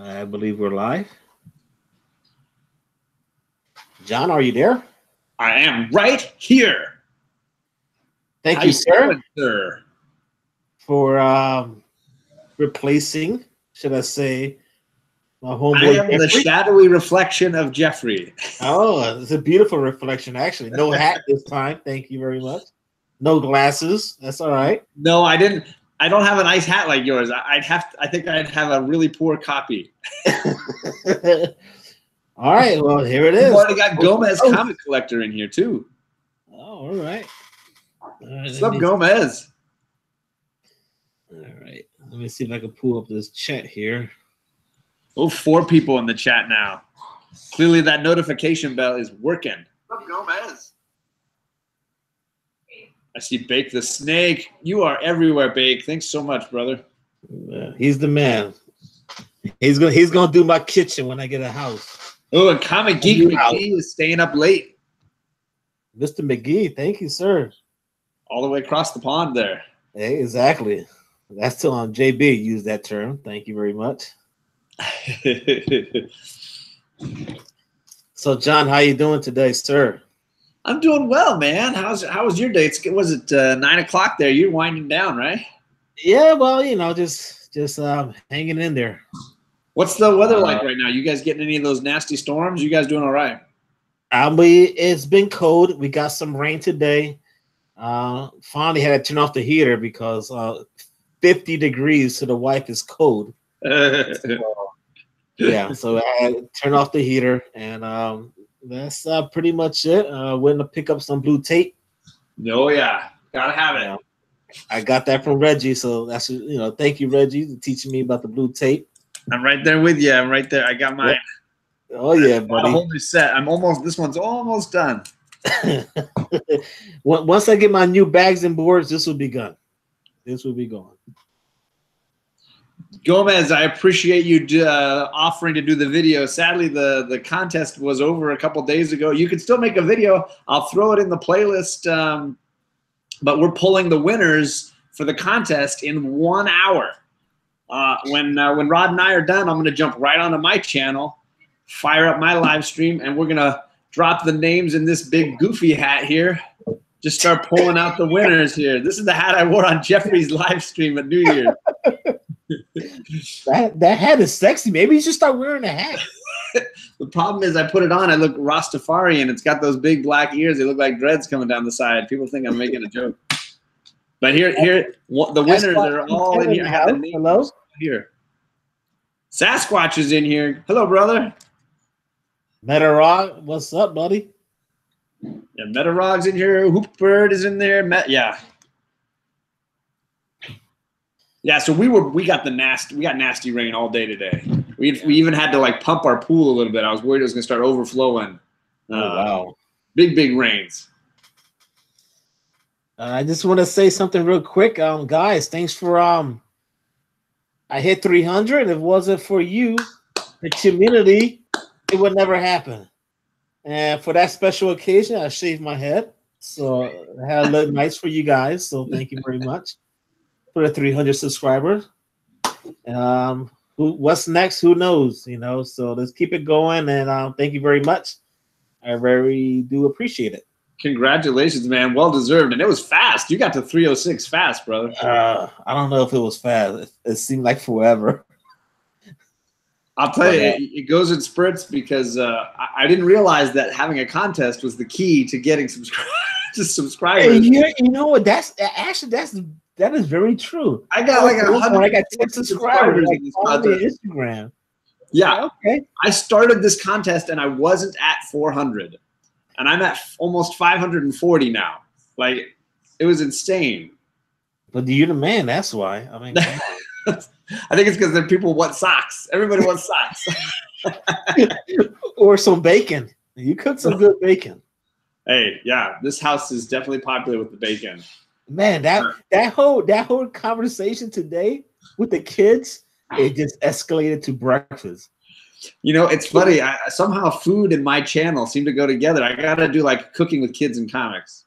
I believe we're live. John, are you there? I am right here. Thank How you, sir, doing, sir, for replacing, should I say, my I homeboy am the Jeffrey. shadowy reflection of Jeffrey. Oh, it's a beautiful reflection, actually. No hat this time. Thank you very much. No glasses. That's all right. No, I didn't. I don't have a nice hat like yours. I think I'd have a really poor copy. All right. Well, here it We've is. already got Gomez Comic Collector in here too. Oh, all right. What's up, Gomez? All right. Let me see if I can pull up this chat here. Oh, 4 people in the chat now. Clearly, that notification bell is working. What's up, Gomez? I see Bake the Snake. You are everywhere, Bake. Thanks so much, brother. Yeah, he's the man. He's gonna do my kitchen when I get a house. Oh, and Comic Geek McGee is staying up late. Mr. McGee, thank you, sir. All the way across the pond there. Hey, exactly. That's still on JB. Use that term. Thank you very much. So, John, how you doing today, sir? I'm doing well, man. How was your day? Was it 9 o'clock there? You're winding down, right? Yeah, well, you know, just hanging in there. What's the weather like right now? You guys getting any of those nasty storms? You guys doing all right? It's been cold. We got some rain today. Finally had to turn off the heater because 50 degrees to the wife is cold. Yeah, so I had to turn off the heater, and that's pretty much it. Went to pick up some blue tape. Oh yeah, gotta have it. I got that from Reggie, so that's thank you, Reggie, for teaching me about the blue tape. I'm right there with you. I'm right there. I got mine. Oh yeah, buddy. A whole new set. This one's almost done. Once I get my new bags and boards, this will be gone. This will be gone. Gomez, I appreciate you offering to do the video. Sadly, the contest was over a couple days ago. You can still make a video. I'll throw it in the playlist. But we're pulling the winners for the contest in 1 hour. When Rod and I are done, I'm going to jump right onto my channel, fire up my live stream, and we're going to drop the names in this big goofy hat here. Just start pulling out the winners here. This is the hat I wore on Jeffrey's live stream at New Year's. That hat is sexy. Maybe you should start wearing a hat. The problem is I put it on. I look Rastafarian. It's got those big black ears. They look like dreads coming down the side. People think I'm making a joke. But here, the winners are all in here. I have the names. Hello? Here. Sasquatch is in here. Hello, brother. Metarog, what's up, buddy? Yeah, Metarog's in here. Hoopbird is in there. Yeah. Yeah, so we got nasty rain all day today. We even had to like pump our pool a little bit. I was worried it was gonna start overflowing. Wow. Big rains. I just want to say something real quick. Guys, thanks for I hit 300. If it wasn't for you, the community, it would never happen. And for that special occasion, I shaved my head. So I had a little nice for you guys. So thank you very much for the 300 subscribers. What's next? Who knows? So let's keep it going. And thank you very much. I very do appreciate it. Congratulations, man. Well deserved. And it was fast. You got to 306 fast, brother. I don't know if it was fast. It seemed like forever. I'll tell you, it goes in spurts because I didn't realize that having a contest was the key to getting subscribers. You know what? That is very true. I got like 100. I got 10 subscribers on Instagram. Yeah. Okay. I started this contest and I wasn't at 400, and I'm at almost 540 now. Like, it was insane. But you're the man. That's why. I mean, I think it's because people want socks. Everybody wants socks. Or some bacon. You cook some good bacon. Hey, yeah, this house is definitely popular with the bacon. Man, that whole conversation today with the kids, it just escalated to breakfast. It's funny. Somehow food and my channel seem to go together. I gotta do like cooking with kids and comics.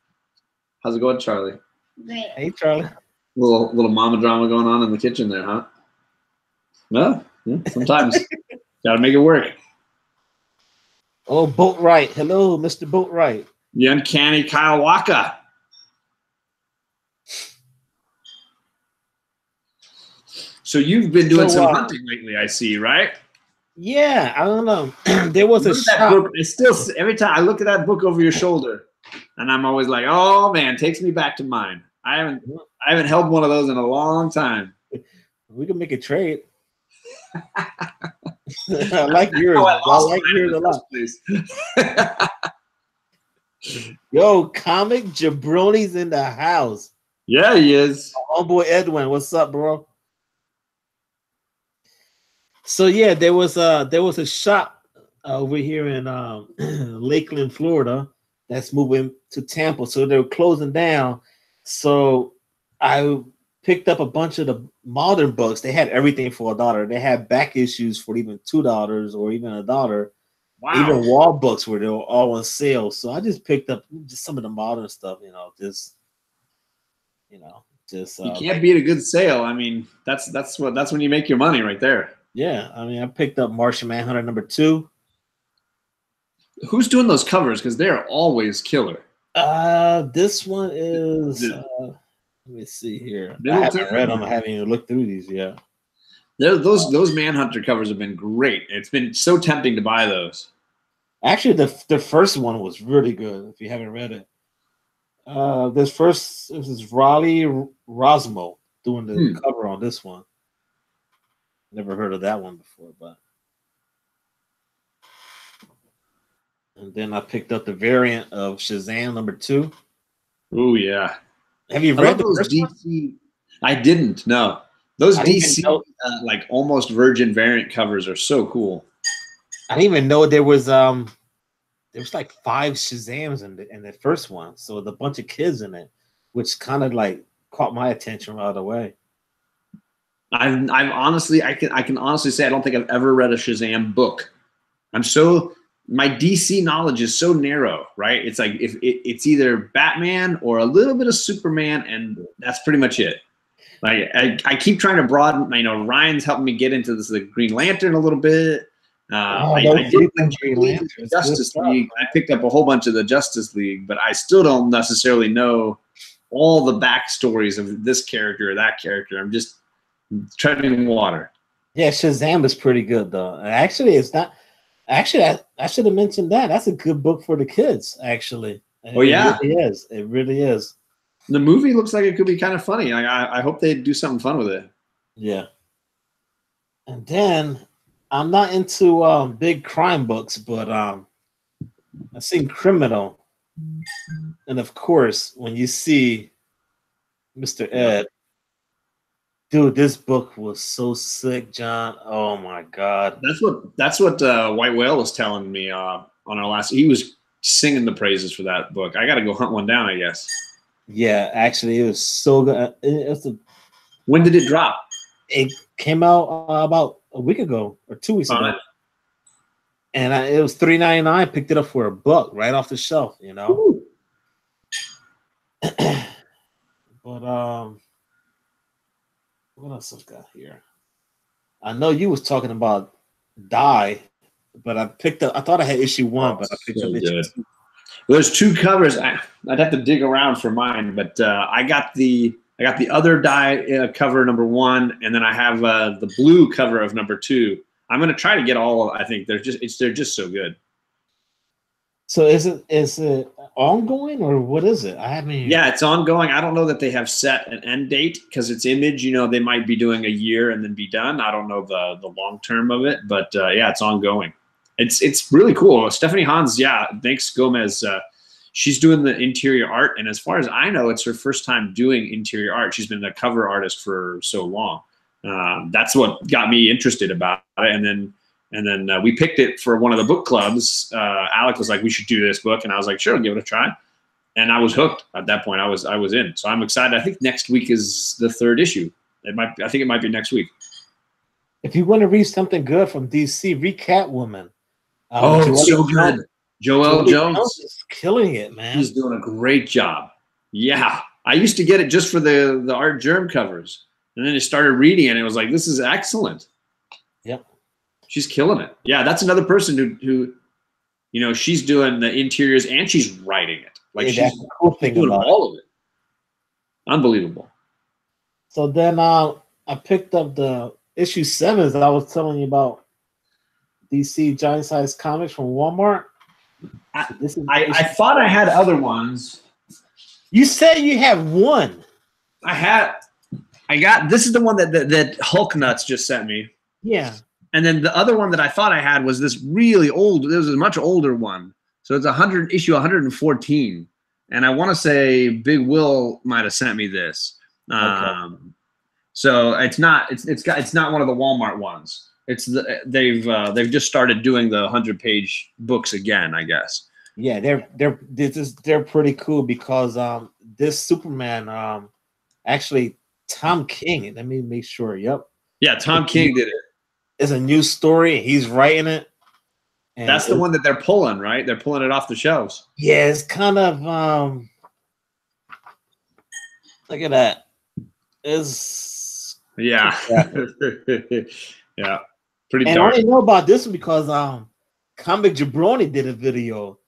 How's it going, Charlie? Great. Hey, Charlie. Little mama drama going on in the kitchen there, huh? No, yeah, sometimes. Gotta make it work. Oh, Boatwright. Hello, Mr. Boatwright. The Uncanny Kyle Walker. So you've been doing some hunting lately, I see, right? Yeah, I don't know. There was a shop. That book. I still, every time I look at that book over your shoulder, and I'm always like, oh man, takes me back to mine. I haven't held one of those in a long time. We can make a trade. I like yours. I like yours a lot. Yo, Comic Jabroni's in the house. Yeah, he is. Oh boy, Edwin, what's up, bro? So yeah, there was a shop over here in Lakeland, Florida, that's moving to Tampa. So they're closing down. So I picked up a bunch of the modern books. They had everything for $1. They had back issues for even $2 or even $1. Wow. Even wall books where they were all on sale. So I just picked up just some of the modern stuff, just you can't beat a good sale. I mean, that's when you make your money right there. Yeah, I mean, I picked up Martian Manhunter #2. Who's doing those covers? Because they're always killer. This one is. Let me see here. I haven't read them. I haven't even looked through these yet. Those Manhunter covers have been great. It's been so tempting to buy those. Actually, the first one was really good. If you haven't read it, this is Raleigh Rosmo doing the cover on this one. Never heard of that one before, but. And then I picked up the variant of Shazam #2. Oh yeah. Have you read those DC? I didn't. No. Those DC like almost virgin variant covers are so cool. I didn't even know there was like 5 Shazams in the first one. So with a bunch of kids in it, which kind of like caught my attention right away. I've honestly, I can honestly say I don't think I've ever read a Shazam book. My DC knowledge is so narrow, right? It's like if it's either Batman or a little bit of Superman, and that's pretty much it. Like I keep trying to broaden. Ryan's helping me get into the Green Lantern a little bit. I did the Justice League. I picked up a whole bunch of the Justice League, but I still don't necessarily know all the backstories of this character or that character. I'm just treading water. Yeah, Shazam is pretty good though. Actually, it's not. Actually, I should have mentioned that. That's a good book for the kids. Actually, oh yeah, it really is. It really is. The movie looks like it could be kind of funny. I hope they do something fun with it. Yeah. And then I'm not into big crime books, but I've seen Criminal, and of course, when you see Mr. Ed. Dude, this book was so sick, John. Oh my God. That's what White Whale was telling me on our last. He was singing the praises for that book. I got to go hunt one down, I guess. Yeah, actually, it was so good. When did it drop? It came out about a week ago or 2 weeks ago, and it was $3.99. Picked it up for $1 right off the shelf, But what else I've got here? I know you was talking about Die, but I thought I had issue 1, but I picked up issue 2. Well, there's 2 covers. I'd have to dig around for mine, but I got the other Die cover #1, and then I have the blue cover of #2. I'm gonna try to get all. I think they're just so good. So is it ongoing or what is it? I haven't. Yeah, it's ongoing. I don't know that they have set an end date because it's Image. They might be doing a year and then be done. I don't know the long term of it, but yeah, it's ongoing. It's really cool. Stephanie Hans, thanks Gomez. She's doing the interior art, and as far as I know, it's her first time doing interior art. She's been a cover artist for so long. That's what got me interested about it, and then we picked it for one of the book clubs. Alec was like, "We should do this book," and I was like, "Sure, give it a try." And I was hooked at that point. I was in. So I'm excited. I think next week is the 3rd issue. I think it might be next week. If you want to read something good from DC, read Catwoman. It's so good. Joelle Jones is killing it, man. He's doing a great job. Yeah, I used to get it just for the Art Germ covers, and then I started reading it, and it was like, this is excellent. Yep. She's killing it. Yeah, that's another person who you know, she's doing the interiors and she's writing it. Like that's the cool thing doing about all of it. Unbelievable. So then I picked up the issue 7 that I was telling you about. DC giant size comics from Walmart. I thought I had other ones. You said you have one. I got this is the one that Hulk Nuts just sent me. Yeah. And then the other one that I thought I had was this really old. This is a much older one. So it's issue 114. And I want to say Big Will might have sent me this. Okay. So it's not one of the Walmart ones. It's they've just started doing the 100-page books again, I guess. Yeah, they're pretty cool because this Superman actually Tom King. Let me make sure. Yep. Yeah, Tom King did it. It's a new story. He's writing it. And that's the one that they're pulling, right? They're pulling it off the shelves. Yeah, it's kind of look at that. It's yeah. Yeah. Pretty and dark. I only know about this one because Comic Jabroni did a video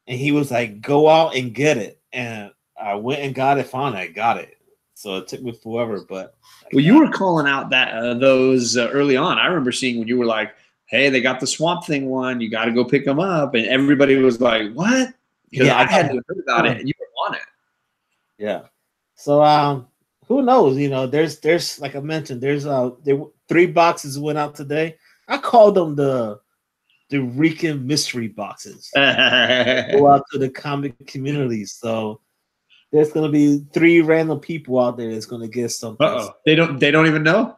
and he was like, go out and get it. And I went and got it, found it, I got it. So it took me forever, but well, you were calling out that those early on. I remember seeing when you were like, hey, they got the Swamp Thing one, you got to go pick them up. And everybody was like, what? Because I hadn't heard about it and you were on it. Yeah. So who knows? You know, there's like I mentioned, there 3 boxes went out today. I call them the Rican mystery boxes. Go out to the comic community. So there's gonna be 3 random people out there that's gonna get something. They don't even know?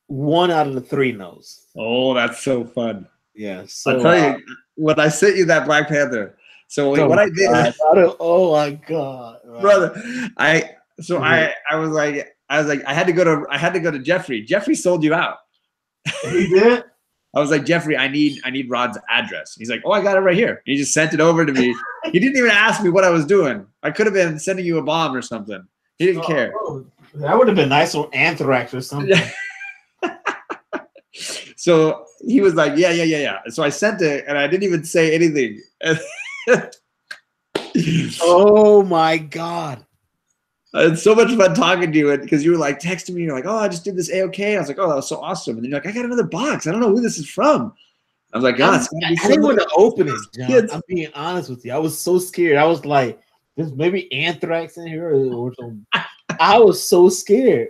1 out of the 3 knows. Oh, that's so fun. Yeah. So I'll tell you, when I sent you that Black Panther. So what I did, oh my God, brother, I was like, I had to go to Jeffrey. Jeffrey sold you out. He did? I was like, Jeffrey, I need Rod's address. He's like, oh, I got it right here. He just sent it over to me. He didn't even ask me what I was doing. I could have been sending you a bomb or something. He didn't care. That would have been nice on Anthrax or something. So he was like, yeah. So I sent it, and I didn't even say anything. Oh my God. It's so much fun talking to you because you were like texting me. You're like, oh, I just did this A-OK. I was like, oh, that was so awesome. And then you're like, I got another box. I don't know who this is from. I was like, God, I didn't want to open it, John. I'm being honest with you. I was so scared. I was like, there's maybe Anthrax in here or something. I was so scared.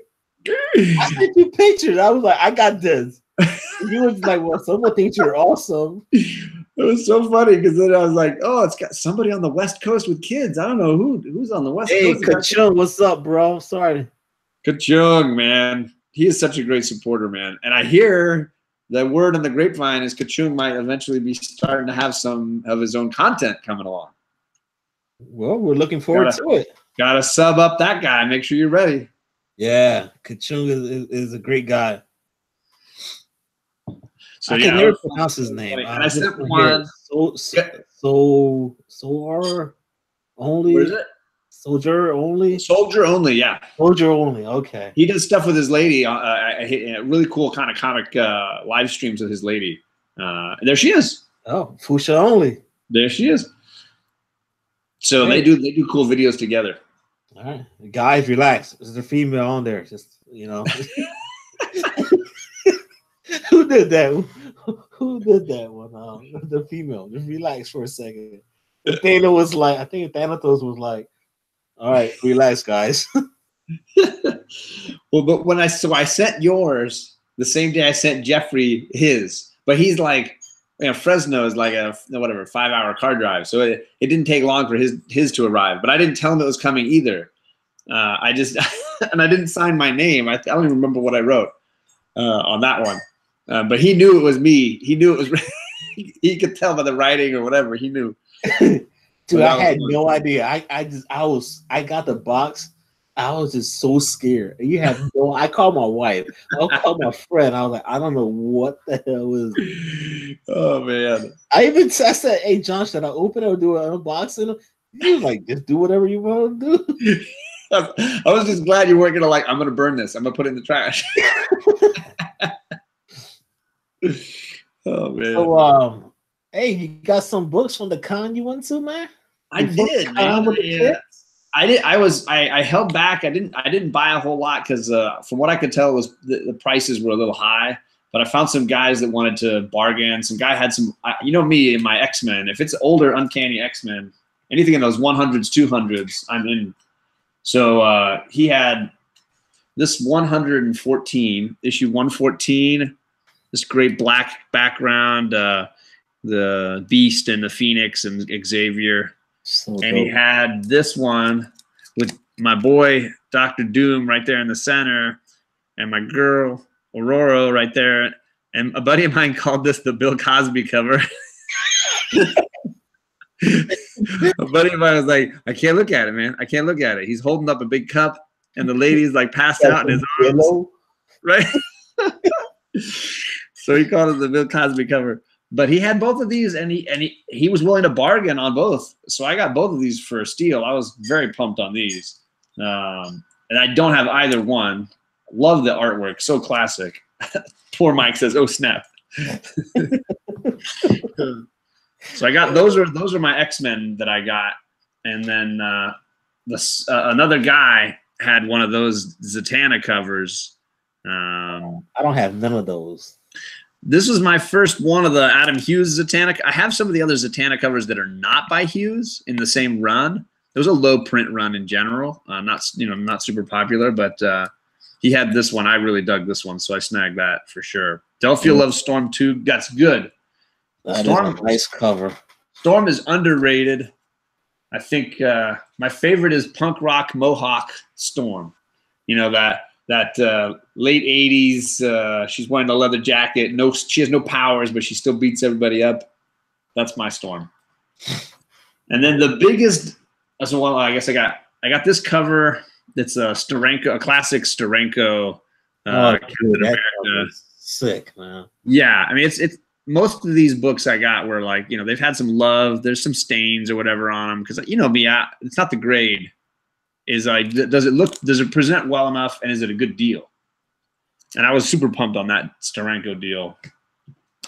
I sent you pictures. I was like, I got this. You was like, well, someone thinks you're awesome. It was so funny because then I was like, oh, it's got somebody on the West Coast with kids. I don't know who's on the West Coast. Hey, KomiKHAN, what's up, bro? Sorry. KomiKHAN, man. He is such a great supporter, man. And I hear the word on the grapevine is KomiKHAN might eventually be starting to have some of his own content coming along. Well, we're looking forward to it. Gotta sub up that guy. Make sure you're ready. Yeah, KomiKHAN is a great guy. So I can never pronounce his name. And I sent one. Solar only. What is it? Soldier only. Soldier only. Yeah. Soldier only. Okay. He does stuff with his lady. Really cool kind of comic live streams with his lady. There she is. Oh, Fuchsia only. There she is. So they do cool videos together. All right, guys, relax. There's a female on there. Just Who did that? Who did that one? The female. Just relax for a second. Thanos was like, I think Thanatos was like, all right, relax, guys. Well, but when I sent yours the same day I sent Jeffrey his, but he's like, Fresno is like a 5-hour car drive, so it didn't take long for his to arrive. But I didn't tell him it was coming either. I just and I didn't sign my name. I don't even remember what I wrote on that one. But he knew it was me. He knew it was. He could tell by the writing or whatever. He knew. Dude, I had no idea. I got the box. I was just so scared. You have no. I called my wife. I called my friend. I was like, I don't know what the hell was. Oh man! I said, "Hey, John, should I open it or do an unboxing?" He was like, "Just do whatever you want to do." I was just glad you weren't gonna I'm gonna burn this. I'm gonna put it in the trash. Oh man. So hey, you got some books from the con you went to, man? I did, man. I held back. I didn't buy a whole lot because from what I could tell, it was the prices were a little high. But I found some guys that wanted to bargain. Some guy had some, you know me and my X-Men. If it's older Uncanny X-Men, anything in those 100s, 200s, I'm in. So he had this 114, issue 114, this great black background, the Beast and the Phoenix and Xavier. So and he had this one with my boy Dr. Doom right there in the center, and my girl Aurora right there. And a buddy of mine called this the Bill Cosby cover. A buddy of mine was like, I can't look at it, man. I can't look at it. He's holding up a big cup, and the lady's like passed out in his arms. Right? So he called it the Bill Cosby cover. But he had both of these, and he was willing to bargain on both. So I got both of these for a steal. I was very pumped on these. And I don't have either one. Love the artwork. So classic. Poor Mike says, oh, snap. So I got those are my X-Men that I got. And then another guy had one of those Zatanna covers. I don't have none of those. This was my first one of the Adam Hughes Zatanna. I have some of the other Zatanna covers that are not by Hughes in the same run. It was a low print run in general, not super popular, but he had this one. I really dug this one, so I snagged that for sure. Delphia loves Storm 2. That's good. Storm is a nice cover. Storm is underrated. I think my favorite is Punk Rock Mohawk Storm. You know, that late 80s, she's wearing a leather jacket. She has no powers, but she still beats everybody up. That's my Storm. And then the biggest, well, I guess I got this cover. It's a Steranko, a classic Steranko. Dude, that cover is sick, man. Yeah, I mean, it's most of these books I got were like, you know, they've had some love. There's some stains or whatever on them because, you know me, it's not the grade. Is does it present well enough, and is it a good deal? And I was super pumped on that Steranko deal.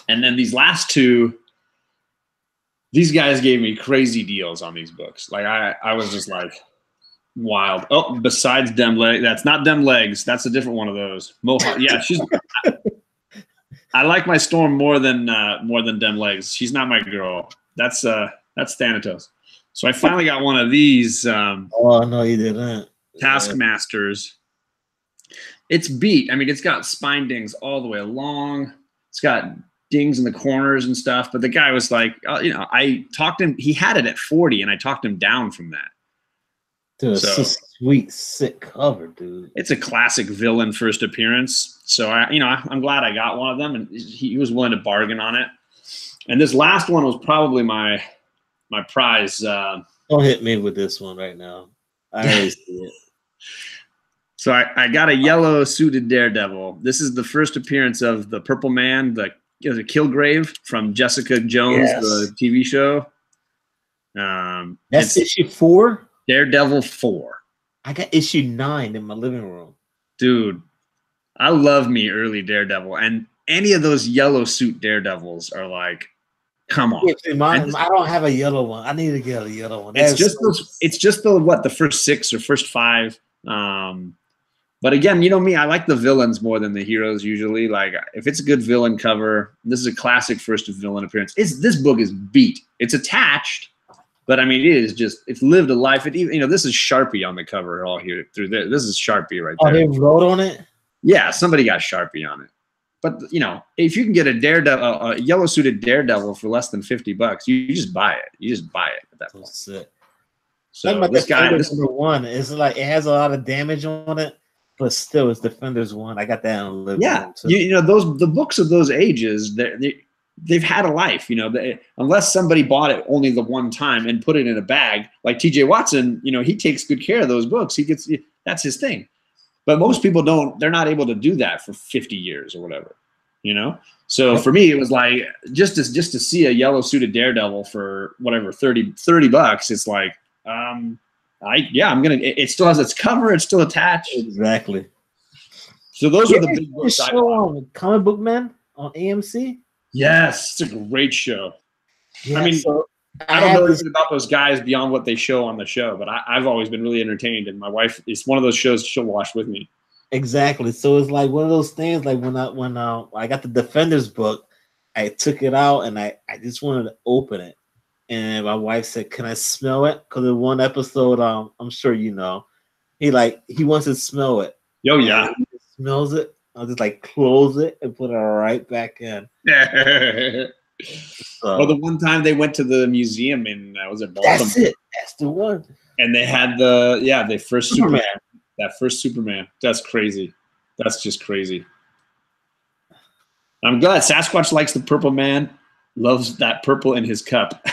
And then these last two, these guys gave me crazy deals on these books. Like I was just like wild. Oh, besides Dem Legs, that's not Dem Legs. That's a different one of those. Mohawk. Yeah, I like my Storm more than Dem Legs. She's not my girl. That's Thanatos. So I finally got one of these. Oh no, you didn't. Taskmasters. It's beat. I mean, it's got spine dings all the way along. It's got dings in the corners and stuff. But the guy was like, you know, I talked him. He had it at 40, and I talked him down from that. Dude, so, it's a sweet, sick cover, dude. It's a classic villain first appearance. So I'm glad I got one of them, and he was willing to bargain on it. And this last one was probably my prize. Don't hit me with this one right now. I already see it. So I got a yellow suited Daredevil. This is the first appearance of the Purple Man, the Kilgrave from Jessica Jones, the TV show. That's issue 4? Daredevil 4. I got issue 9 in my living room. Dude, I love me early Daredevil. And any of those yellow suit Daredevils are like, come on. I don't have a yellow one. I need to get a yellow one. It's just the first 6 or first 5. But again, you know me, I like the villains more than the heroes usually. Like if it's a good villain cover, this is a classic first villain appearance. This book is beat. It's attached, but I mean it's lived a life. This is Sharpie on the cover all here through there. This is Sharpie right there. Oh, they wrote on it? Yeah, somebody got Sharpie on it. But if you can get a Daredevil, a yellow suited Daredevil for less than $50, you just buy it. You just buy it at that point. That's it. So this guy, number 1, it's like it has a lot of damage on it, but still, it's Defenders 1. I got that in the living room too. The books of those ages, they've had a life. Unless somebody bought it only the one time and put it in a bag, like T.J. Watson, he takes good care of those books. That's his thing. But most people don't. They're not able to do that for 50 years or whatever. So for me, it was like just to see a yellow suited Daredevil for whatever $30. It's like. I'm gonna. It still has its cover. It's still attached. Exactly. So those are the big books. Comic Book Man. on AMC. Yes, it's a great show. Yeah, I mean, so I don't know anything about those guys beyond what they show on the show, but I've always been really entertained, and my wife, it's one of those shows she'll watch with me. Exactly. So it's like one of those things. Like when I got the Defenders book, I took it out and I just wanted to open it, and my wife said, "Can I smell it?" Because in one episode, I'm sure you know, he wants to smell it. Oh yeah, he smells it. I'll just like close it and put it right back in. So, well, the one time they went to the museum in was it Baltimore? That's it. That's the one. And they had the first Superman. That first Superman. That's crazy. That's just crazy. I'm glad Sasquatch likes the purple man, loves that purple in his cup.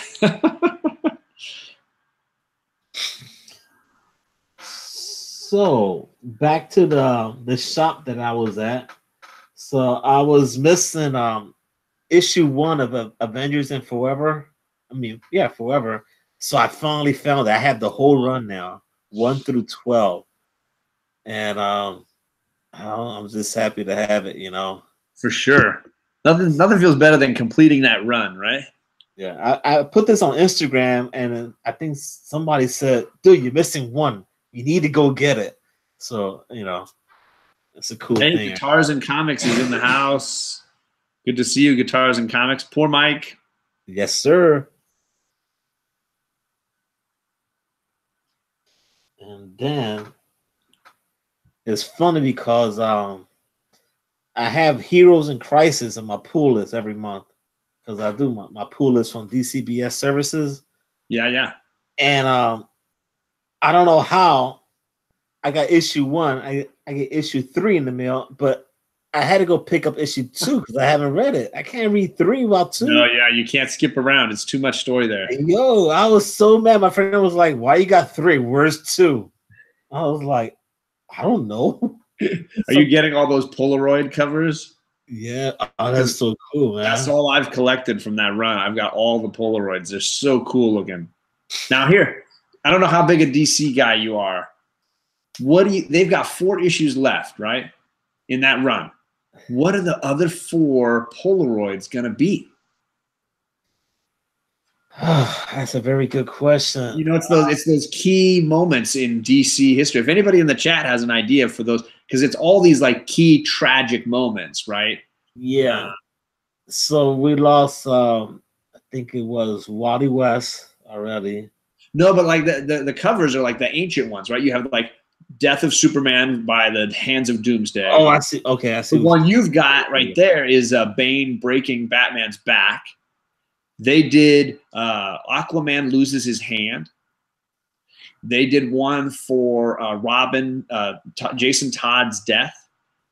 So back to the shop that I was at. So I was missing issue 1 of Avengers and Forever. I mean, yeah, Forever. So I finally found it. I have the whole run now, 1 through 12. And I'm just happy to have it, you know. For sure. Nothing feels better than completing that run, right? Yeah, I put this on Instagram, and I think somebody said, "Dude, you're missing 1. You need to go get it." So, you know, it's a cool thing. Guitars and Comics is in the house. Good to see you, Guitars and Comics. Poor Mike. Yes, sir. And then it's funny because I have Heroes in Crisis in my pool list every month because I do my pool list from DCBS Services. Yeah. And I don't know how I got issue 1. I get issue 3 in the mail, but I had to go pick up issue 2 because I haven't read it. I can't read 3 without 2. No, yeah, you can't skip around. It's too much story there. Yo, I was so mad. My friend was like, "Why you got 3? Where's 2?" I was like, "I don't know." Are you getting all those Polaroid covers? Yeah, oh, that's so cool, man. That's all I've collected from that run. I've got all the Polaroids. They're so cool looking. Now here, I don't know how big a DC guy you are. They've got 4 issues left, right? In that run. What are the other 4 Polaroids going to be? That's a very good question. You know, it's those key moments in DC history. If anybody in the chat has an idea for those, because it's all these like key tragic moments, right? Yeah. So we lost, I think it was Wally West already. No, but like the covers are like the ancient ones, right? You have like Death of Superman by the Hands of Doomsday. Oh, I see. Okay, I see. The one you've got right there is Bane breaking Batman's back. They did Aquaman loses his hand. They did one for Robin, Jason Todd's death.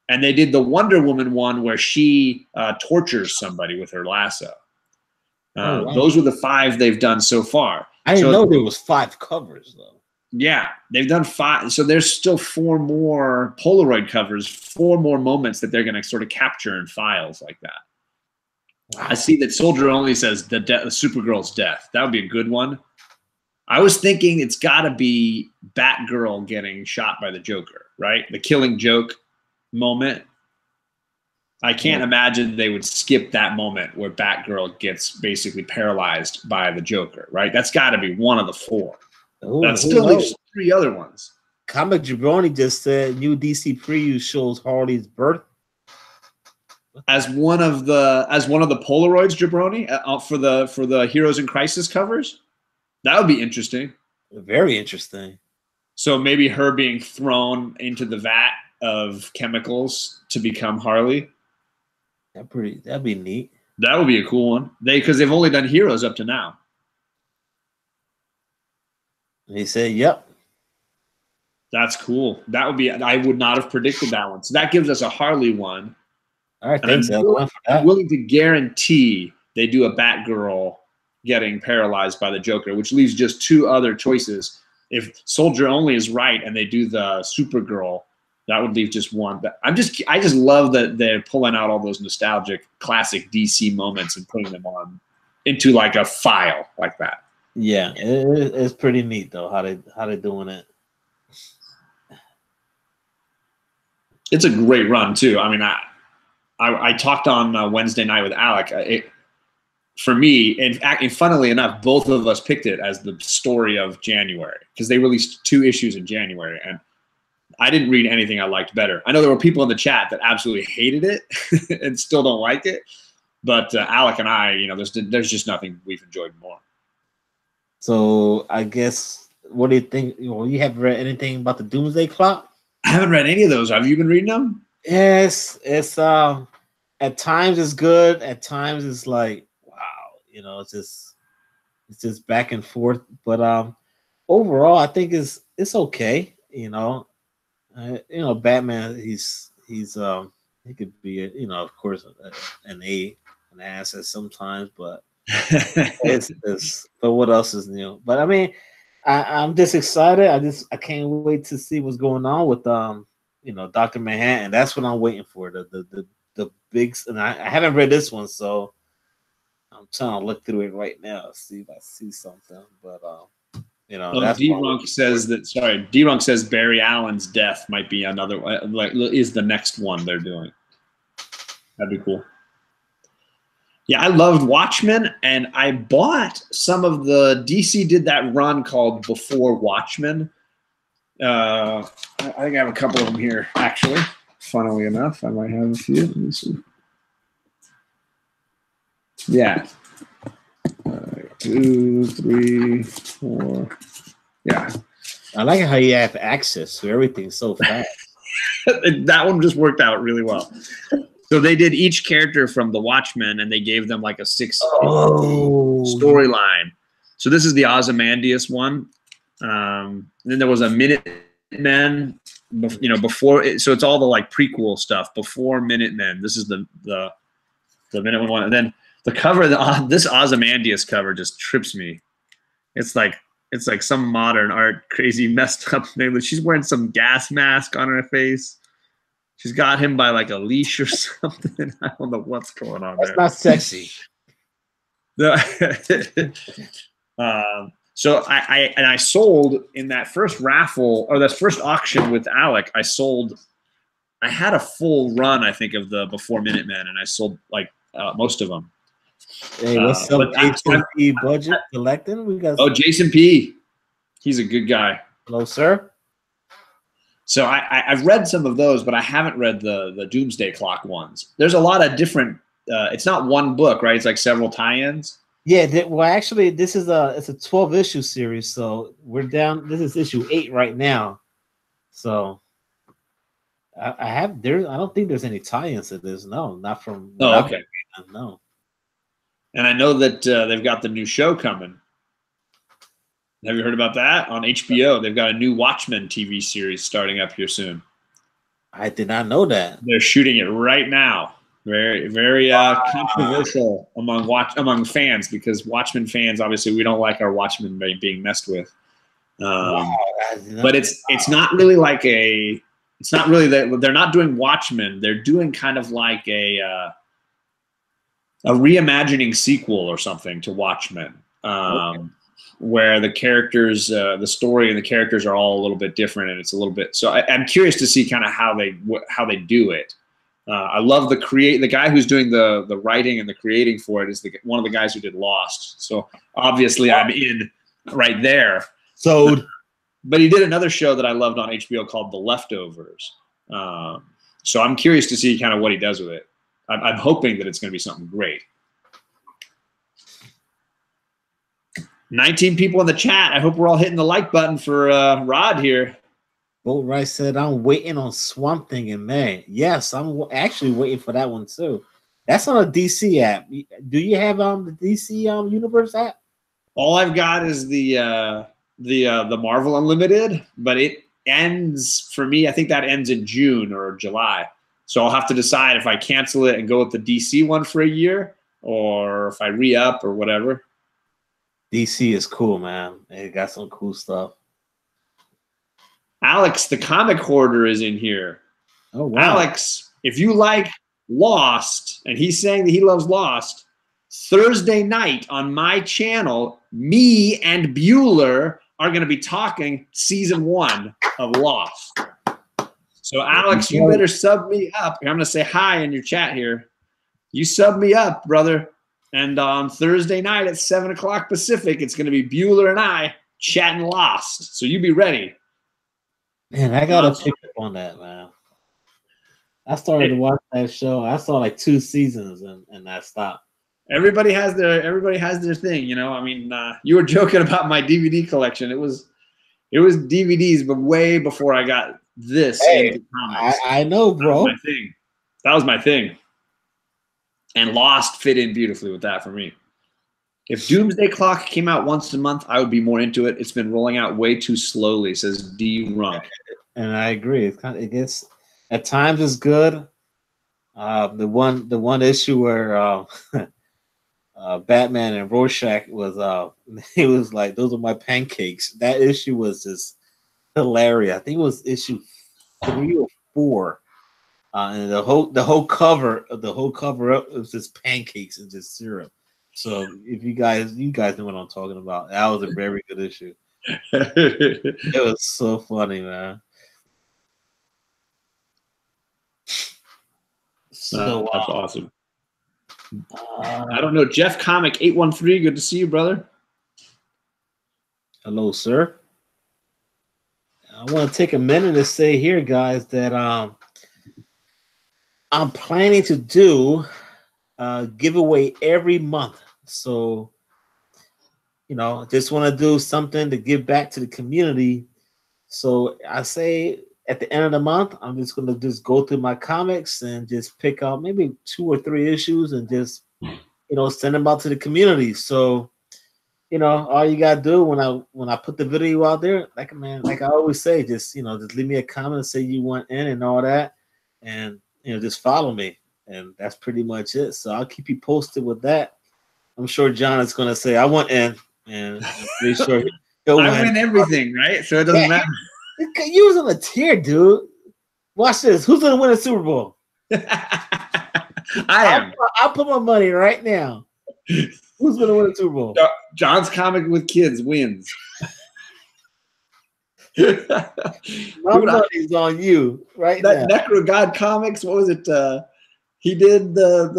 And they did the Wonder Woman one where she tortures somebody with her lasso. Wow. Those were the 5 they've done so far. I didn't know there was 5 covers, though. Yeah, they've done 5. So there's still 4 more Polaroid covers, 4 more moments that they're going to sort of capture in files like that. Wow. I see that Soldier Only says the Supergirl's death. That would be a good one. I was thinking it's got to be Batgirl getting shot by the Joker, right? The Killing Joke moment. I can't imagine they would skip that moment where Batgirl gets basically paralyzed by the Joker, right? That's got to be one of the 4. Ooh, that still leaves 3 other ones. Comic Jabroni just said new DC preview shows Harley's birth. As one of the Polaroids, Jabroni, for the Heroes in Crisis covers, that would be interesting. Very interesting. So maybe her being thrown into the vat of chemicals to become Harley. That'd be neat. That would be a cool one. Because they've only done Heroes up to now. And he said, "Yep." That's cool. That would be. I would not have predicted that one. So that gives us a Harley one. All right, thanks. I'm willing to guarantee they do a Batgirl getting paralyzed by the Joker, which leaves just 2 other choices. If Soldier Only is right and they do the Supergirl, that would leave just 1. But I just love that they're pulling out all those nostalgic classic DC moments and putting them on into like a file like that. Yeah, it's pretty neat though how they doing it. It's a great run too. I mean, I talked on Wednesday night with Alec. For me, and funnily enough, both of us picked it as the story of January because they released 2 issues in January, and I didn't read anything I liked better. I know there were people in the chat that absolutely hated it and still don't like it, but Alec and I, you know, there's just nothing we've enjoyed more. So I guess, what do you think? You haven't read anything about the Doomsday Clock? I haven't read any of those. Have you been reading them? Yes, it's at times it's good, at times it's like, wow, you know, it's just back and forth. But overall, I think it's okay. You know, Batman. He could be of course an asset sometimes, but but what else is new? But I mean, I'm just excited. I can't wait to see what's going on with Dr. Manhattan. That's what I'm waiting for. The big, and I haven't read this one, so I'm trying to look through it right now, see if I see something. But that's D-Runk says that. Sorry, D-Runk says Barry Allen's death might be another, like, is the next one they're doing. That'd be cool. Yeah, I loved Watchmen, and I bought some of the DC did that run called Before Watchmen. I think I have a couple of them here, actually. Funnily enough, I might have a few. Let me see. Yeah. 2, 3, 4. Yeah. I like how you have access to everything so fast. That one just worked out really well. So they did each character from the Watchmen, and they gave them like a 6 storyline. So this is the Ozymandias one. Then there was a Minutemen, before. So it's all the like prequel stuff before Minutemen. This is the Minutemen one, and then the cover. This Ozymandias cover just trips me. It's like some modern art, crazy messed up thing. She's wearing some gas mask on her face. She's got him by like a leash or something. I don't know what's going on. That's not sexy. So I sold in that first raffle, or that first auction with Alec. I had a full run, I think, of the Before Minutemen, and I sold like most of them. Hey, what's up, Jason P. Budget collecting? We got. Oh, Jason P. He's a good guy. Hello, sir. So I've read some of those, but I haven't read the Doomsday Clock ones. There's a lot of different. It's not one book, right? It's like several tie-ins. Yeah. Well, actually, it's a 12-issue series, so we're down. This is issue 8 right now. So I don't think there's any tie-ins to this. No, not from. Oh, okay. No. And I know that they've got the new show coming. Have you heard about that? On HBO, they've got a new Watchmen TV series starting up here soon. I did not know that. They're shooting it right now. Very, very controversial among fans, because Watchmen fans, obviously, we don't like our Watchmen being messed with. But it's not really like a. It's not really that they're not doing Watchmen. They're doing kind of like a reimagining sequel or something to Watchmen. Okay. Where the characters, the story and the characters are all a little bit different, and it's a little bit. So I'm curious to see kind of how they do it. I love the guy who's doing the writing and the creating for it is one of the guys who did Lost. So obviously I'm in right there. So, but he did another show that I loved on HBO called The Leftovers. So I'm curious to see kind of what he does with it. I'm hoping that it's going to be something great. 19 people in the chat. I hope we're all hitting the like button for Rod here. Boat Rice said, I'm waiting on Swamp Thing in May. Yes, I'm actually waiting for that one too. That's on a DC app. Do you have the DC Universe app? All I've got is the Marvel Unlimited, but it ends for me. I think that ends in June or July. So I'll have to decide if I cancel it and go with the DC one for a year, or if I re-up or whatever. DC is cool, man. They got some cool stuff. Alex, the comic hoarder, is in here. Oh, wow. Alex, if you like Lost, and he's saying that he loves Lost, Thursday night on my channel, me and Bueller are going to be talking season 1 of Lost. So Alex, you better sub me up. I'm gonna say hi in your chat here. You sub me up, brother. And on Thursday night at 7 o'clock Pacific, it's gonna be Bueller and I chatting Lost. So you be ready. Man, I gotta pick up on that, man. I started to watch that show. I saw like 2 seasons and I stopped. Everybody has their thing, you know. I mean, you were joking about my DVD collection. It was DVDs, but way before I got this into comics. I know, bro. That was my thing. And Lost fit in beautifully with that for me. If Doomsday Clock came out once a month, I would be more into it. It's been rolling out way too slowly, says D. Runk. And I agree. It gets at times it's good. The one issue where Batman and Rorschach was he was like, "Those are my pancakes." That issue was just hilarious. I think it was issue 3 or 4. And the whole cover up was just pancakes and just syrup. So if you guys know what I'm talking about. That was a very good issue. It was so funny, man. So that's awesome. I don't know. Jeff KomiKHAN, good to see you, brother. Hello, sir. I want to take a minute to say here, guys, that I'm planning to do a giveaway every month. So, you know, just want to do something to give back to the community. So I say at the end of the month, I'm just going to just go through my comics and just pick out maybe 2 or 3 issues and just, you know, send them out to the community. So, you know, all you got to do when I put the video out there, like I always say, just, you know, just leave me a comment and say you want in and all that. And, you know, just follow me. And that's pretty much it. So I'll keep you posted with that. I'm sure John is going to say, I want in. And I'm pretty sure he'll win. I win everything, right? So it doesn't matter. You was on a tier, dude. Watch this. Who's going to win a Super Bowl? I am. I'll put my money right now. Who's going to win a Super Bowl? John's Comic with Kids wins. My money's on you right now. Necro God Comics, what was it? He did the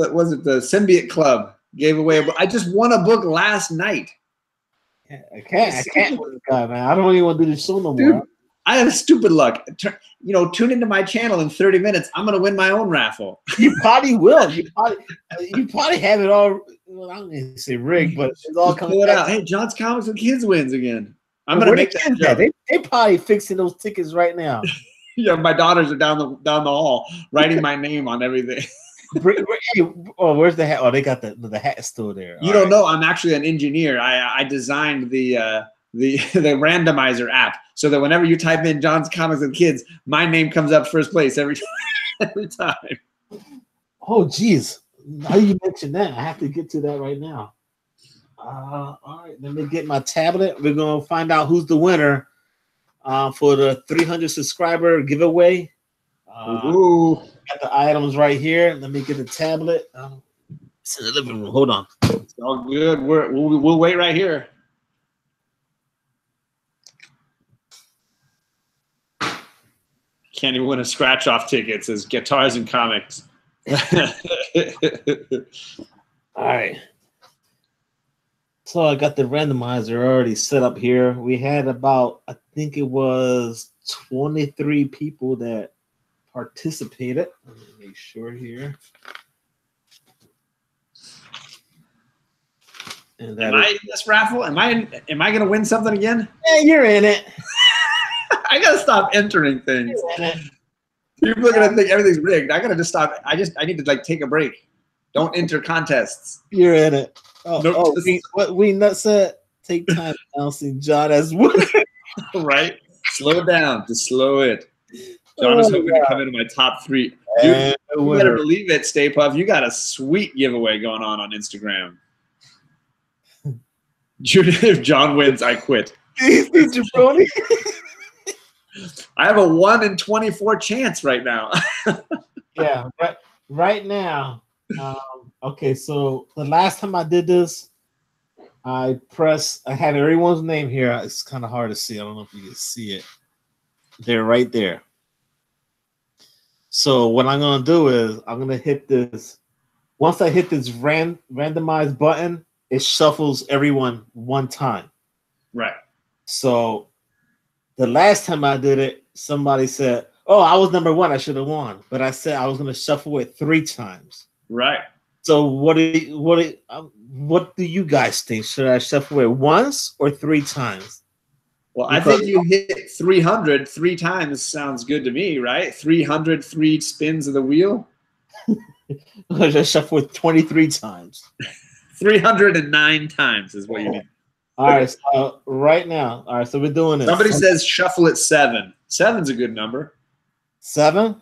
Symbiote Club gave away. I just won a book last night. I can't with this guy, man. I don't even want to do this show no more. Dude, I have stupid luck. You know, tune into my channel in 30 minutes. I'm gonna win my own raffle. You probably will. You probably have it all. Well, I don't need to say rigged, but it's all coming pull it out. Hey, John's Comics with Kids wins again. I'm gonna make that. They probably fixing those tickets right now. Yeah, my daughters are down the hall writing my name on everything. Oh, where's the hat? Oh, they got the hat still there. You don't know. I'm actually an engineer. I designed the randomizer app so that whenever you type in John's Comics with Kids, my name comes up first place every time. Oh, geez. Now you mentioned that, I have to get to that right now. All right, let me get my tablet. We're gonna find out who's the winner for the 300 subscriber giveaway. Got the items right here. Let me get the tablet. It's in the living room. Hold on. It's all good. We'll wait right here. Can't even win a scratch-off ticket. It says Guitars and Comics. All right. So I got the randomizer already set up here. We had about, I think it was 23 people that participated. Let me make sure here. And am I in this raffle? Am I going to win something again? Yeah, you're in it. I got to stop entering things. People are going to think everything's rigged. I got to just stop. I need to like take a break. Don't enter contests. You're in it. What we not said, take time announcing John as winner. Right? Slow it down. Just slow it. John is hoping to come into my top 3. Dude, you better believe it, Stay Puft. You got a sweet giveaway going on Instagram. If John wins, I quit. Jabroni. I have a 1 in 24 chance right now. Yeah, right now. Okay, so the last time I did this, I had everyone's name here. It's kind of hard to see. I don't know if you can see it. They're right there. So what I'm gonna do is I'm gonna hit this. Once I hit this randomized button, it shuffles everyone one time. Right. So the last time I did it, somebody said, "Oh, I was number one. I should have won." But I said I was gonna shuffle it 3 times. Right. So what do you guys think? Should I shuffle it once or 3 times? Well, I think you hit 300 3 times. Sounds good to me, right? 303 spins of the wheel. I just shuffle it 23 times. 309 times is what you need. All right, so right now, all right, so we're doing this. Somebody says shuffle at 7. 7's a good number. 7,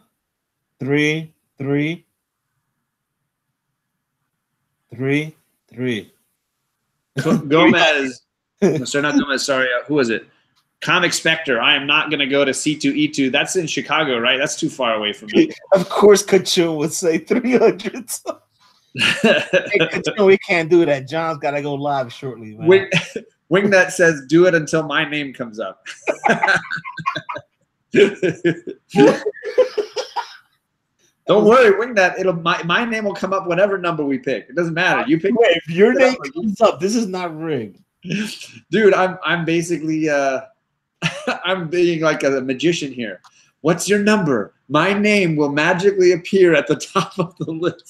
3, 3, 3, 3. Gomez. Sorry, not Gomez. Sorry, who was it? Comic Spectre. I am not going to go to C2E2. That's in Chicago, right? That's too far away from me. Of course, KomiKHAN would say 300. Hey, KomiKHAN, we can't do that. John's got to go live shortly, man. Wingnut says, do it until my name comes up. Don't worry, Wingnut. My name will come up whatever number we pick. It doesn't matter. You pick. Wait, if your name comes up, this is not rigged. Dude, I'm basically I'm being like a magician here. What's your number? My name will magically appear at the top of the list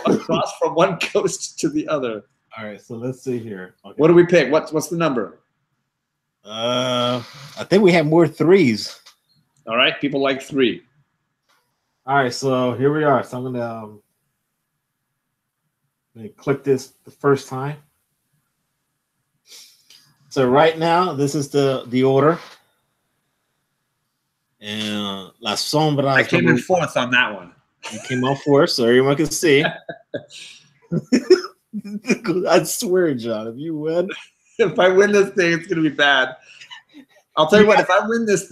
across from one coast to the other. All right, so let's see here. Okay. What do we pick? What's the number? I think we have more 3s. All right, people like 3. All right, so here we are. So I'm gonna click this the first time. So right now, this is the order. And La Sombra. I came in 4th on that one. You came out 4th, so everyone can see. I swear, John, if you win. If I win this thing, it's gonna be bad. I'll tell you what, if I win this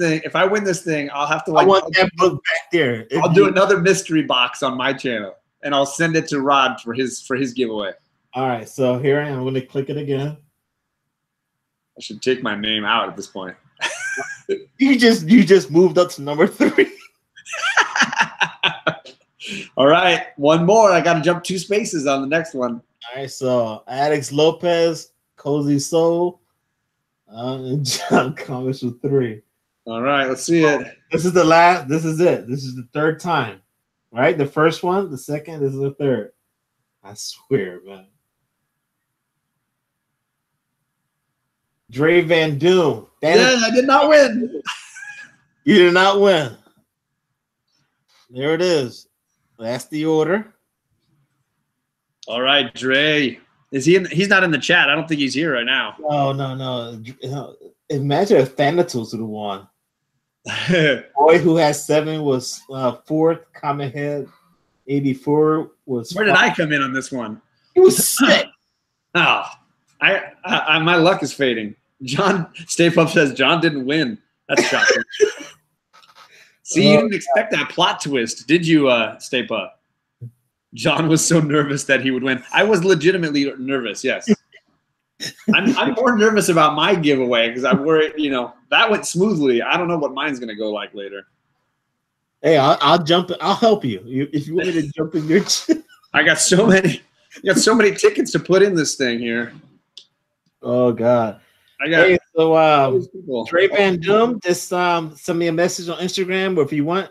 thing, I'll have to like. I want that book back there. I'll do another mystery box on my channel, and I'll send it to Rod for his giveaway. All right, so here I am. I'm going to click it again. I should take my name out at this point. You just moved up to number 3. All right, one more. I got to jump 2 spaces on the next one. All right, so Alex Lopez, Cozy Soul, and John Comics with 3. All right, let's see it. This is the last. This is it. This is the 3rd time, right? The first one, the second, this is the 3rd. I swear, man. Dre Van Doom. Yeah, I did not win. You did not win. There it is. That's the order. All right, Dre. Is he in? He's not in the chat. I don't think he's here right now. No. Imagine if Thanatos would have won. Boy who has 7 was 4th. KomiKHAN 84 was. Where did I come in on this one? He was sick. Oh, I my luck is fading. John Stay Puft says John didn't win. That's shocking. See, you didn't expect that plot twist, did you, Stay Puft? John was so nervous that he would win. I was legitimately nervous, yes. I'm more nervous about my giveaway because I'm worried, that went smoothly. I don't know what mine's going to go like later. Hey, I'll jump. I'll help you if you want me to jump in your. I got so many. You got so many tickets to put in this thing here. Oh God! Hey, so Dre Van Doom, just send me a message on Instagram, or if you want,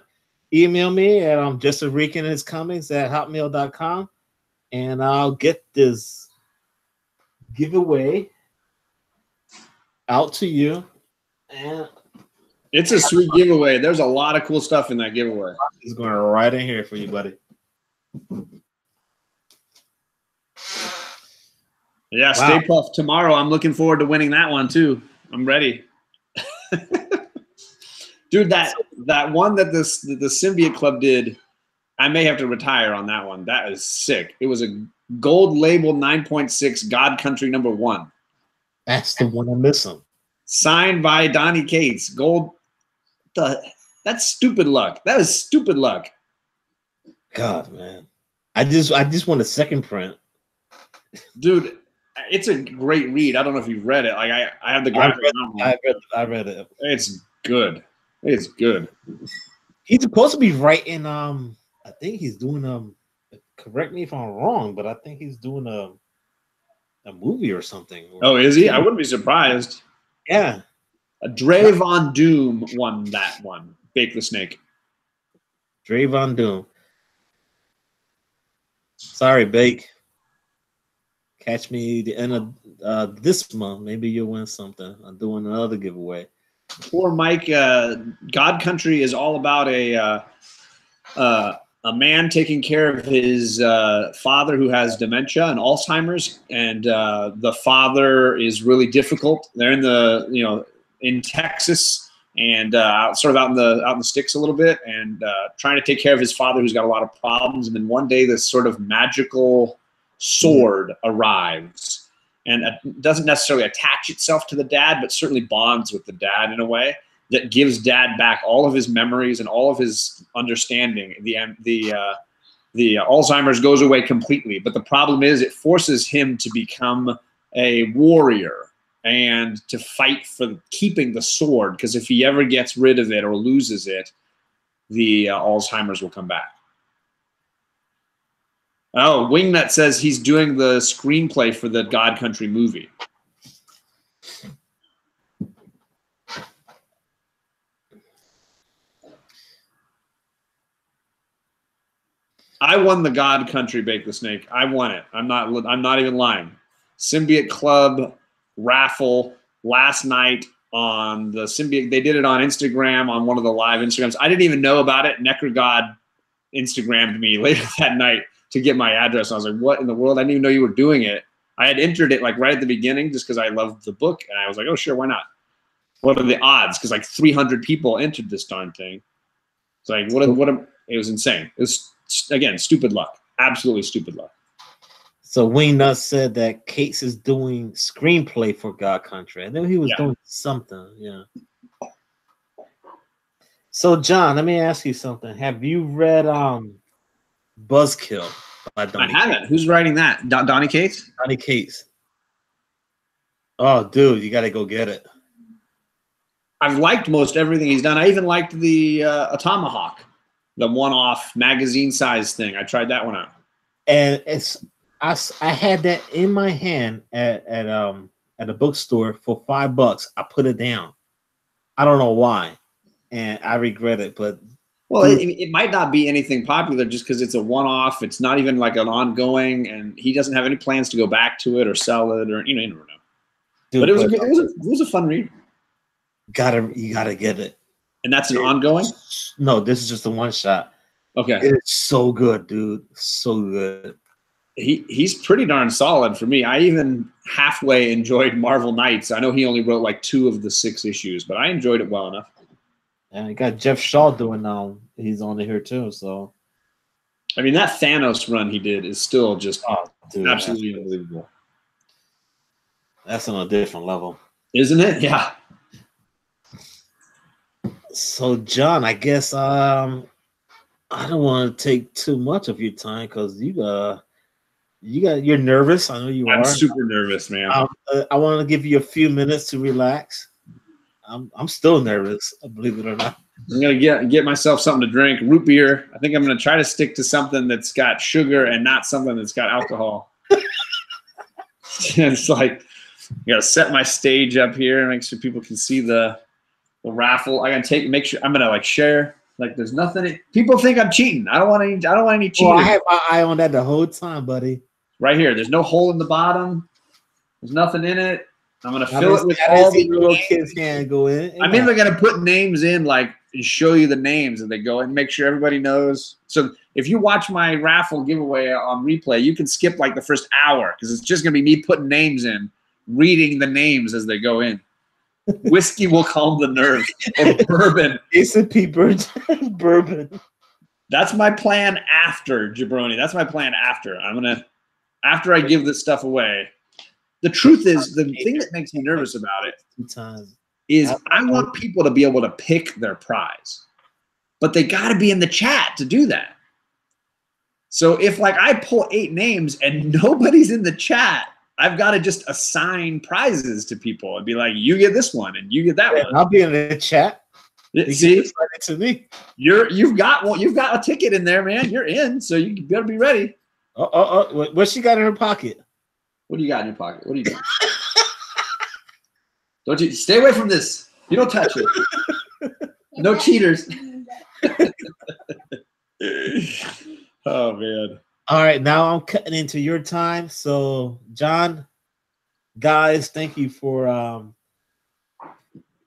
email me at Jeffrey KomiKHAN at hotmail.com, and I'll get this giveaway out to you. And it's a sweet giveaway. There's a lot of cool stuff in that giveaway. It's going right in here for you, buddy. Yeah, wow. Stay Puft tomorrow. I'm looking forward to winning that one too. I'm ready. Dude, that one that the Symbiote Club did, I may have to retire on that one. That is sick. It was a gold label 9.6 God Country #1. That's the one I'm missing. Signed by Donnie Cates. Gold. That's stupid luck. That is stupid luck. God, man. I just want a second print. Dude, it's a great read. I don't know if you've read it. Like I have the graphic. I read it. It's good. It's good. He's supposed to be writing. I think he's doing. Correct me if I'm wrong, but I think he's doing a movie or something. Oh, is he? I wouldn't be surprised. Yeah. Dre Von Doom won that one. Bake the Snake. Dre Von Doom. Sorry, Bake. Catch me the end of this month. Maybe you'll win something. I'm doing another giveaway. Poor Mike. God Country is all about a man taking care of his father who has dementia and Alzheimer's, and the father is really difficult. They're in Texas and sort of out in the sticks a little bit, and trying to take care of his father who's got a lot of problems. And then one day this sort of magical sword arrives, and it doesn't necessarily attach itself to the dad, but certainly bonds with the dad in a way that gives dad back all of his memories and all of his understanding. The Alzheimer's goes away completely, but the problem is it forces him to become a warrior and to fight for keeping the sword, because if he ever gets rid of it or loses it, the Alzheimer's will come back. Oh, Wingnut says he's doing the screenplay for the God Country movie. I won the God Country Bake the Snake. I won it. I'm not even lying. Symbiote Club raffle last night on the Symbiote. They did it on Instagram, on one of the live Instagrams. I didn't even know about it. NecroGod Instagrammed me later that night to get my address. I was like, what in the world? I didn't even know you were doing it. I had entered it like right at the beginning just because I loved the book, and I was like, oh sure, why not? What are the odds? Because like 300 people entered this darn thing. It's like it was insane. It was, again, stupid luck. Absolutely stupid luck. So Wingnut said that Cates is doing screenplay for God Country. I know he was doing something. Yeah. So John, let me ask you something. Have you read Buzzkill by Donny? I haven't. Who's writing that? Donny Cates? Donny Cates. Oh, dude, you got to go get it. I've liked most everything he's done. I even liked the Tomahawk, the one-off magazine-size thing. I tried that one out. And I had that in my hand at a bookstore for $5. I put it down. I don't know why, and I regret it. But well, it might not be anything popular just because it's a one-off. It's not even like an ongoing, and he doesn't have any plans to go back to it or sell it, or you never know. Dude, but it was a fun read. You gotta get it. And that's an ongoing? No, this is just a one shot. Okay. It's so good, dude. So good. He's pretty darn solid for me. I even halfway enjoyed Marvel Knights. I know he only wrote like 2 of the 6 issues, but I enjoyed it well enough. And you got Jeff Shaw doing now. He's on here too. So I mean, that Thanos run he did is still just absolutely unbelievable. That's on a different level. Isn't it? Yeah. So John, I guess I don't want to take too much of your time because you're nervous. I know you are. I'm super nervous, man. I want to give you a few minutes to relax. I'm still nervous, believe it or not. I'm gonna get myself something to drink. Root beer. I think I'm gonna try to stick to something that's got sugar and not something that's got alcohol. It's like I gotta set my stage up here and make sure people can see the raffle. I gotta make sure I'm gonna like share. Like there's nothing. People think I'm cheating. I don't want any cheating. Well, I have my eye on that the whole time, buddy. Right here. There's no hole in the bottom. There's nothing in it. I'm gonna fill it with all the little kids can go in. I'm even gonna put names in, like, and show you the names as they go and make sure everybody knows. So if you watch my raffle giveaway on replay, you can skip like the first hour because it's just gonna be me putting names in, reading the names as they go in. Whiskey will calm the nerves. Or bourbon. A.C.P. Bourbon. That's my plan after, Jabroni. That's my plan after. After I give this stuff away. The truth is, the thing that makes me nervous about it is I want people to be able to pick their prize. But they got to be in the chat to do that. So if like I pull 8 names and nobody's in the chat, I've got to just assign prizes to people and be like, you get this one and you get that one. I'll be in the chat. See? to me. You've got a ticket in there, man. You're in, so you better be ready. What she got in her pocket? What do you got in your pocket? What do you got? Don't you stay away from this. You don't touch it. No cheaters. Oh man. All right, now I'm cutting into your time. So, John, guys, thank you for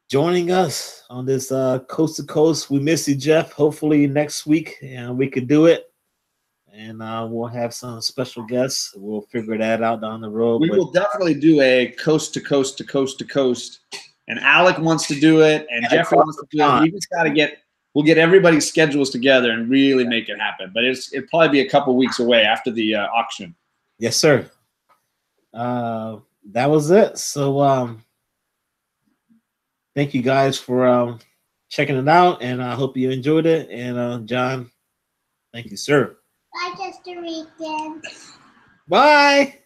joining us on this coast to coast. We miss you, Jeff. Hopefully next week we could do it. And we'll have some special guests. We'll figure that out down the road. We will definitely do a coast to coast to coast to coast. And Alec wants to do it, and Jeffrey wants to do it. We just got to we'll get everybody's schedules together and really make it happen. But it'll probably be a couple weeks away after the auction. Yes, sir. That was it. So thank you guys for checking it out, and I hope you enjoyed it. And John, thank you, sir. Bye, Jeffrey Rican. Bye.